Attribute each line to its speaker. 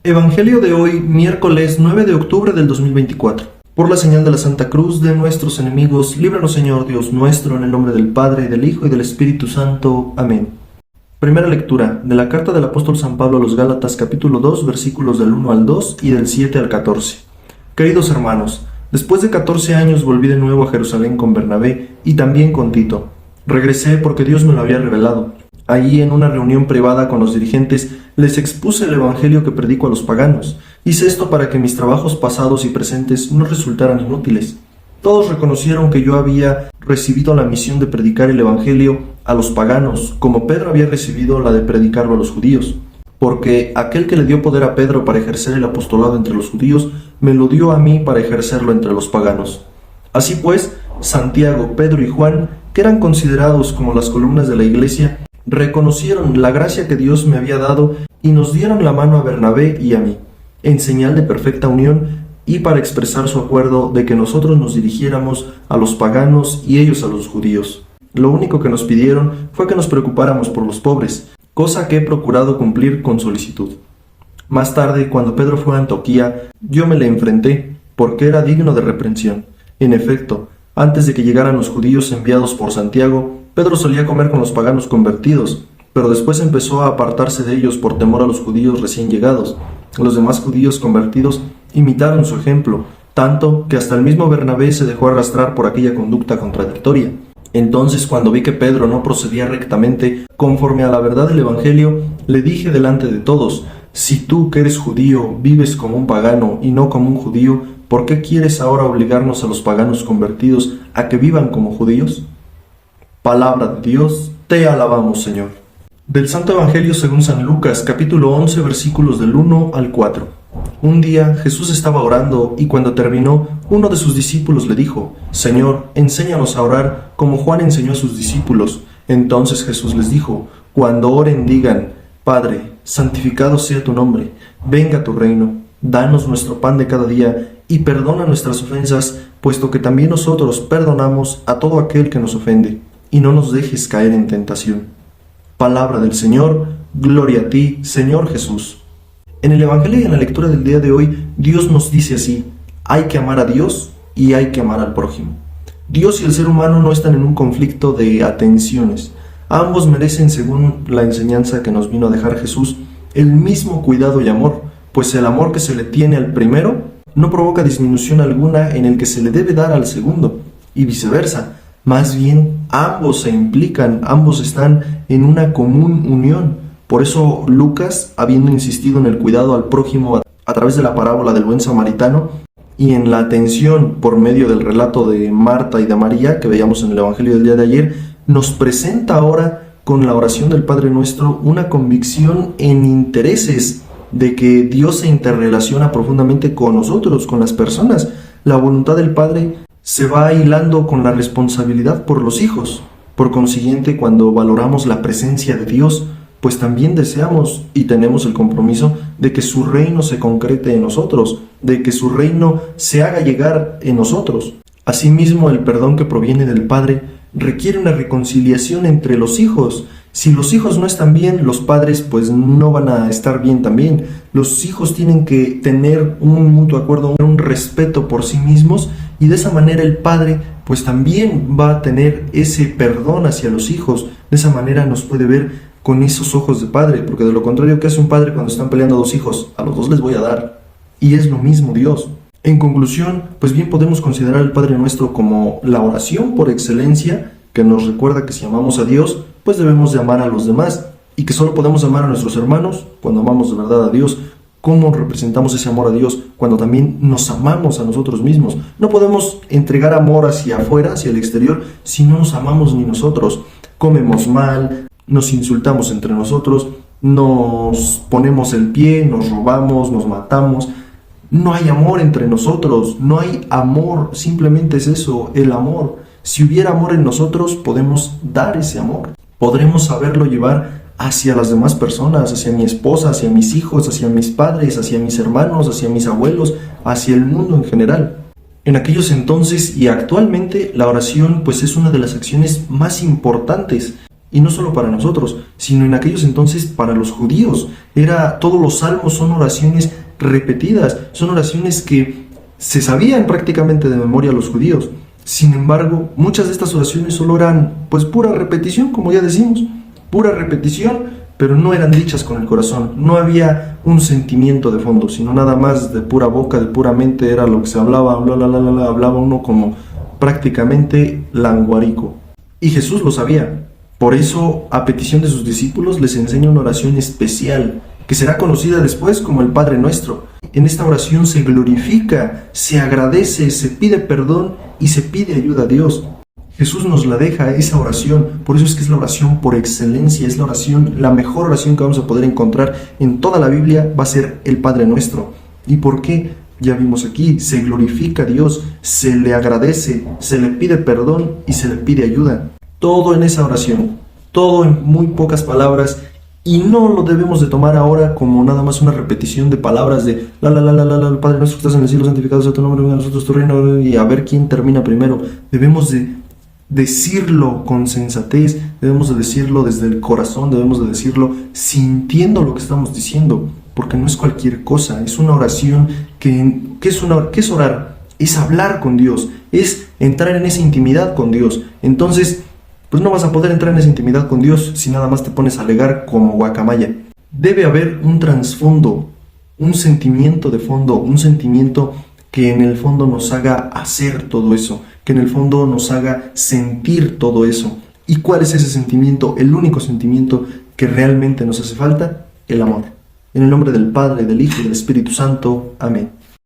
Speaker 1: Evangelio de hoy, miércoles 9 de octubre del 2024. Por la señal de la Santa Cruz de nuestros enemigos, líbranos Señor Dios nuestro, en el nombre del Padre, y del Hijo, y del Espíritu Santo. Amén. Primera lectura de la carta del apóstol San Pablo a los Gálatas, capítulo 2, versículos del 1 al 2 y del 7 al 14. Queridos hermanos, después de 14 años volví de nuevo a Jerusalén con Bernabé y también con Tito. Regresé porque Dios me lo había revelado. Allí, en una reunión privada con los dirigentes, les expuse el evangelio que predico a los paganos. Hice esto para que mis trabajos pasados y presentes no resultaran inútiles. Todos reconocieron que yo había recibido la misión de predicar el evangelio a los paganos, como Pedro había recibido la de predicarlo a los judíos. Porque aquel que le dio poder a Pedro para ejercer el apostolado entre los judíos, me lo dio a mí para ejercerlo entre los paganos. Así pues, Santiago, Pedro y Juan, que eran considerados como las columnas de la iglesia, reconocieron la gracia que Dios me había dado y nos dieron la mano a Bernabé y a mí, en señal de perfecta unión y para expresar su acuerdo de que nosotros nos dirigiéramos a los paganos y ellos a los judíos. Lo único que nos pidieron fue que nos preocupáramos por los pobres, cosa que he procurado cumplir con solicitud. Más tarde, cuando Pedro fue a Antioquía, yo me le enfrenté, porque era digno de reprensión. En efecto, antes de que llegaran los judíos enviados por Santiago, Pedro solía comer con los paganos convertidos, pero después empezó a apartarse de ellos por temor a los judíos recién llegados. Los demás judíos convertidos imitaron su ejemplo, tanto que hasta el mismo Bernabé se dejó arrastrar por aquella conducta contradictoria. Entonces, cuando vi que Pedro no procedía rectamente conforme a la verdad del Evangelio, le dije delante de todos: si tú, que eres judío, vives como un pagano y no como un judío, ¿por qué quieres ahora obligarnos a los paganos convertidos a que vivan como judíos? Palabra de Dios, te alabamos, Señor. Del Santo Evangelio según San Lucas, capítulo 11, versículos del 1 al 4. Un día Jesús estaba orando y cuando terminó, uno de sus discípulos le dijo: Señor, enséñanos a orar como Juan enseñó a sus discípulos. Entonces Jesús les dijo: cuando oren digan: Padre, santificado sea tu nombre, venga tu reino, danos nuestro pan de cada día y perdona nuestras ofensas, puesto que también nosotros perdonamos a todo aquel que nos ofende. Y no nos dejes caer en tentación. Palabra del Señor, gloria a ti, Señor Jesús. En el Evangelio y en la lectura del día de hoy, Dios nos dice así: hay que amar a Dios y hay que amar al prójimo. Dios y el ser humano no están en un conflicto de atenciones. Ambos merecen, según la enseñanza que nos vino a dejar Jesús, el mismo cuidado y amor, pues el amor que se le tiene al primero no provoca disminución alguna en el que se le debe dar al segundo, y viceversa. Más bien, ambos se implican, ambos están en una común unión. Por eso Lucas, habiendo insistido en el cuidado al prójimo a través de la parábola del buen samaritano y en la atención por medio del relato de Marta y de María que veíamos en el Evangelio del día de ayer, nos presenta ahora con la oración del Padre Nuestro una convicción en intereses de que Dios se interrelaciona profundamente con nosotros, con las personas. La voluntad del Padre se va hilando con la responsabilidad por los hijos. Por consiguiente, cuando valoramos la presencia de Dios, pues también deseamos y tenemos el compromiso de que su reino se concrete en nosotros, de que su reino se haga llegar en nosotros. Asimismo, el perdón que proviene del Padre requiere una reconciliación entre los hijos. Si los hijos no están bien, los padres pues no van a estar bien también. Los hijos tienen que tener un mutuo acuerdo, un respeto por sí mismos, y de esa manera el padre pues también va a tener ese perdón hacia los hijos. De esa manera nos puede ver con esos ojos de padre, porque de lo contrario, ¿qué hace un padre cuando están peleando dos hijos? A los dos les voy a dar. Y es lo mismo Dios. En conclusión, pues bien podemos considerar al Padre Nuestro como la oración por excelencia, que nos recuerda que si amamos a Dios, pues debemos de amar a los demás, y que solo podemos amar a nuestros hermanos cuando amamos de verdad a Dios. ¿Cómo representamos ese amor a Dios? Cuando también nos amamos a nosotros mismos. No podemos entregar amor hacia afuera, hacia el exterior, si no nos amamos ni nosotros. Comemos mal, nos insultamos entre nosotros, nos ponemos el pie, nos robamos, nos matamos. No hay amor entre nosotros, no hay amor, simplemente es eso, el amor. Si hubiera amor en nosotros, podemos dar ese amor. Podremos saberlo llevar hacia las demás personas, hacia mi esposa, hacia mis hijos, hacia mis padres, hacia mis hermanos, hacia mis abuelos, hacia el mundo en general. En aquellos entonces y actualmente la oración pues es una de las acciones más importantes Y no solo para nosotros, sino en aquellos entonces para los judíos. Todos los salmos son oraciones repetidas, son oraciones que se sabían prácticamente de memoria los judíos. Sin embargo, muchas de estas oraciones solo eran pues pura repetición, como ya decimos, pura repetición, pero no eran dichas con el corazón. No había un sentimiento de fondo, sino nada más de pura boca, de pura mente, era lo que se hablaba, hablaba uno como prácticamente languarico. Y Jesús lo sabía. Por eso, a petición de sus discípulos, les enseña una oración especial, que será conocida después como el Padre Nuestro. En esta oración se glorifica, se agradece, se pide perdón y se pide ayuda a Dios. Jesús nos la deja, esa oración. Por eso es que es la oración por excelencia, es la oración, la mejor oración que vamos a poder encontrar en toda la Biblia va a ser el Padre Nuestro. ¿Y por qué? Ya vimos aquí, se glorifica a Dios, se le agradece, se le pide perdón y se le pide ayuda. Todo en esa oración, todo en muy pocas palabras, y no lo debemos de tomar ahora como nada más una repetición de palabras de Padre nuestro que estás en el cielo, santificado sea tu nombre, venga a nosotros tu reino, y a ver quién termina primero. Debemos de decirlo con sensatez, debemos de decirlo desde el corazón, debemos de decirlo sintiendo lo que estamos diciendo, porque no es cualquier cosa, es una oración ¿qué es orar? Es hablar con Dios, es entrar en esa intimidad con Dios. Entonces, pues no vas a poder entrar en esa intimidad con Dios si nada más te pones a alegar como guacamaya. Debe haber un trasfondo, un sentimiento de fondo, un sentimiento que en el fondo nos haga hacer todo eso, que en el fondo nos haga sentir todo eso. ¿Y cuál es ese sentimiento? El único sentimiento que realmente nos hace falta, el amor. En el nombre del Padre, del Hijo y del Espíritu Santo. Amén.